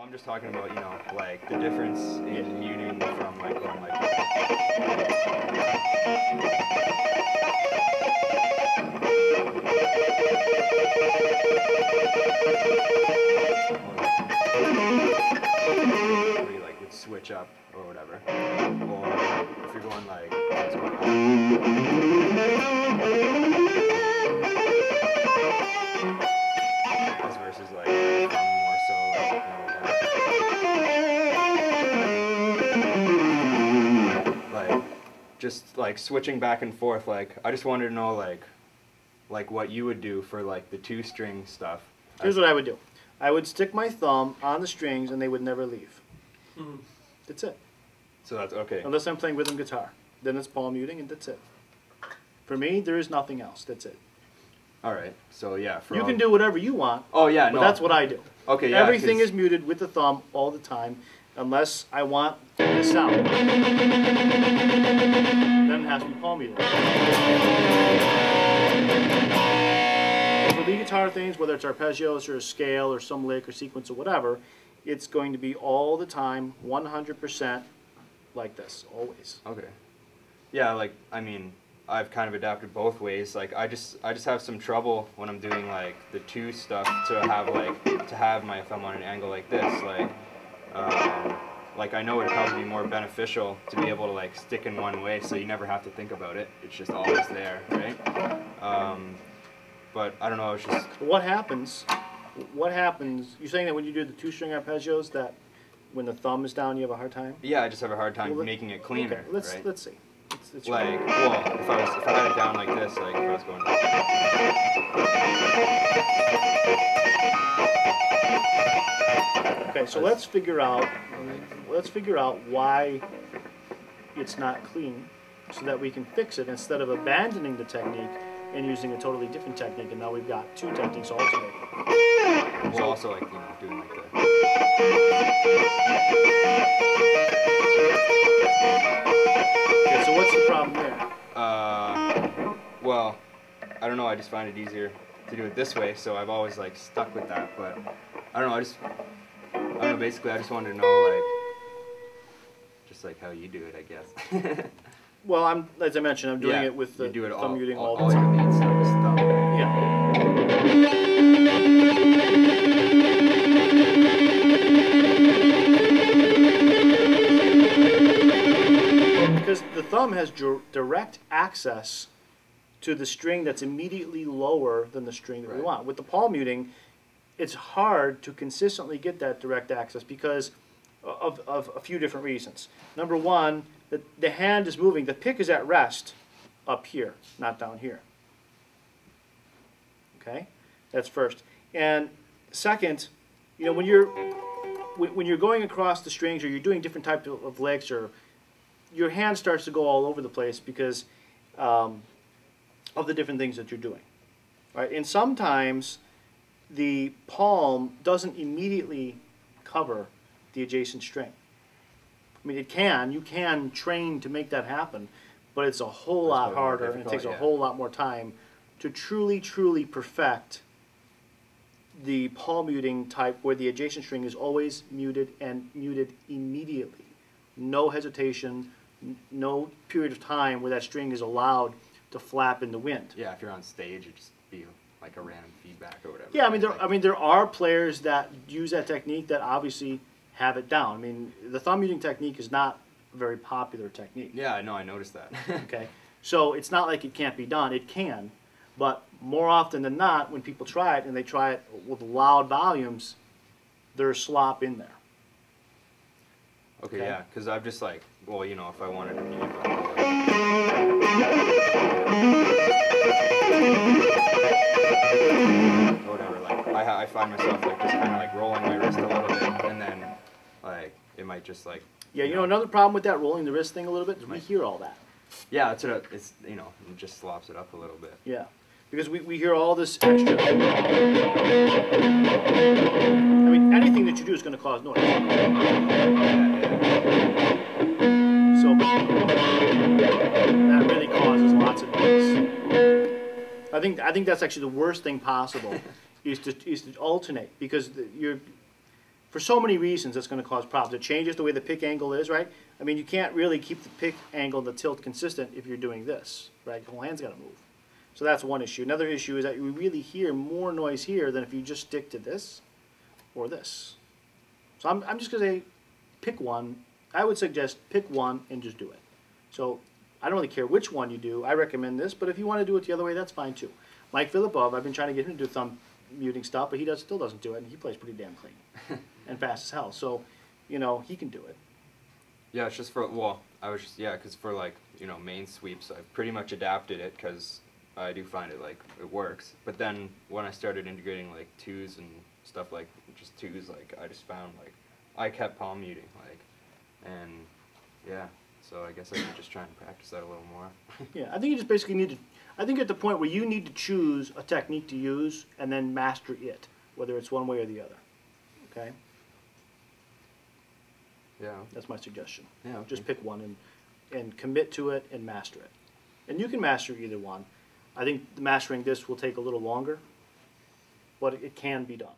I'm just talking about, you know, like the difference in muting from like going like this. Where you like would switch up or whatever. Or if you're going like this versus like more so like just like switching back and forth. Like I just wanted to know like what you would do for like the 2-string stuff. Here's what I would do. I would stick my thumb on the strings and they would never leave. Mm-hmm. That's it. So that's okay. Unless I'm playing rhythm guitar. Then it's palm muting and that's it. For me, there is nothing else. That's it. All right. So yeah, you can do whatever you want. Oh yeah, but that's what I do. Okay, yeah. Everything is muted with the thumb all the time, unless I want this out. Then it has to be palm muted. For lead guitar things, whether it's arpeggios or a scale or some lick or sequence or whatever, it's going to be all the time, 100% like this, always. Okay. Yeah, like I mean, I've kind of adapted both ways. Like I just have some trouble when I'm doing like the 2 stuff to have my thumb on an angle like this. Like I know it'd probably be more beneficial to be able to like stick in one way, so you never have to think about it. It's just always there, right? But I don't know. It's just what happens. What happens? You're saying that when you do the 2-string arpeggios, that when the thumb is down, you have a hard time? Yeah, I just have a hard time making it cleaner. Okay, let's see. It's like, well, if I had it down like this, like if I was going. Okay, so let's figure out why it's not clean, so that we can fix it instead of abandoning the technique and using a totally different technique. And now we've got 2 techniques alternating. Well, also like doing like that. Okay, so what's the problem there? Well, I don't know. I just find it easier to do it this way, so I've always like stuck with that. But I don't know. I don't know. Basically, I just wanted to know just like how you do it, I guess. Well, as I mentioned, I'm doing it with the thumb muting all the time. All your main stuff is thumb. Yeah. Because the thumb has direct access to the string that's immediately lower than the string that we want. With the palm muting, it's hard to consistently get that direct access because of a few different reasons. Number one, the hand is moving. The pick is at rest up here, not down here. Okay, that's first. And second, you know, when you're going across the strings or you're doing different types of licks, or your hand starts to go all over the place because of the different things that you're doing. Right? And sometimes the palm doesn't immediately cover the adjacent string. I mean, you can train to make that happen, but it's a whole lot harder and it takes a whole lot more time to truly, truly perfect the palm muting type where the adjacent string is always muted and muted immediately. No hesitation, no period of time where that string is allowed to flap in the wind. Yeah, if you're on stage, it'd just be like a random feedback or whatever. Yeah, I mean, there are players that use that technique that obviously have it down. I mean, the thumb muting technique is not a very popular technique. Yeah, I know, I noticed that. Okay, so it's not like it can't be done. It can, but more often than not, when people try it and they try it with loud volumes, there's slop in there. Okay, yeah, because I'm just like, well, you know, if I wanted to mute whatever, like I find myself like just kind of like rolling my wrist a little bit, and then like it might just like. Yeah, you know another problem with that rolling the wrist thing a little bit is we hear all that. Yeah, it's you know, it just slops it up a little bit. Yeah, because we hear all this extra. I mean, anything that you do is going to cause noise. So that really causes lots of noise. I think that's actually the worst thing possible is to alternate, because for so many reasons, it's going to cause problems. It changes the way the pick angle is, right? I mean, you can't really keep the pick angle and the tilt consistent if you're doing this, right? Your whole hand's got to move. So that's one issue. Another issue is that you really hear more noise here than if you just stick to this or this. So I'm just going to say pick one. I would suggest pick one and just do it. So I don't really care which one you do. I recommend this, but if you want to do it the other way, that's fine too. Mike Philippov, I've been trying to get him to do thumb muting stuff, but he still doesn't do it, and he plays pretty damn clean and fast as hell. So, you know, he can do it. Yeah, it's just for, well, I was just, yeah, because for like, you know, main sweeps, I've pretty much adapted it because I do find it like it works. But then when I started integrating like twos and stuff like just twos, like I just found like I kept palm muting, like, and yeah, so I guess I could just try and practice that a little more. Yeah, I think you just basically need to, I think at the point where you need to choose a technique to use and then master it, whether it's one way or the other. Okay? Yeah. That's my suggestion. Yeah. Okay. Just pick one and commit to it and master it. And you can master either one. I think mastering this will take a little longer, but it can be done.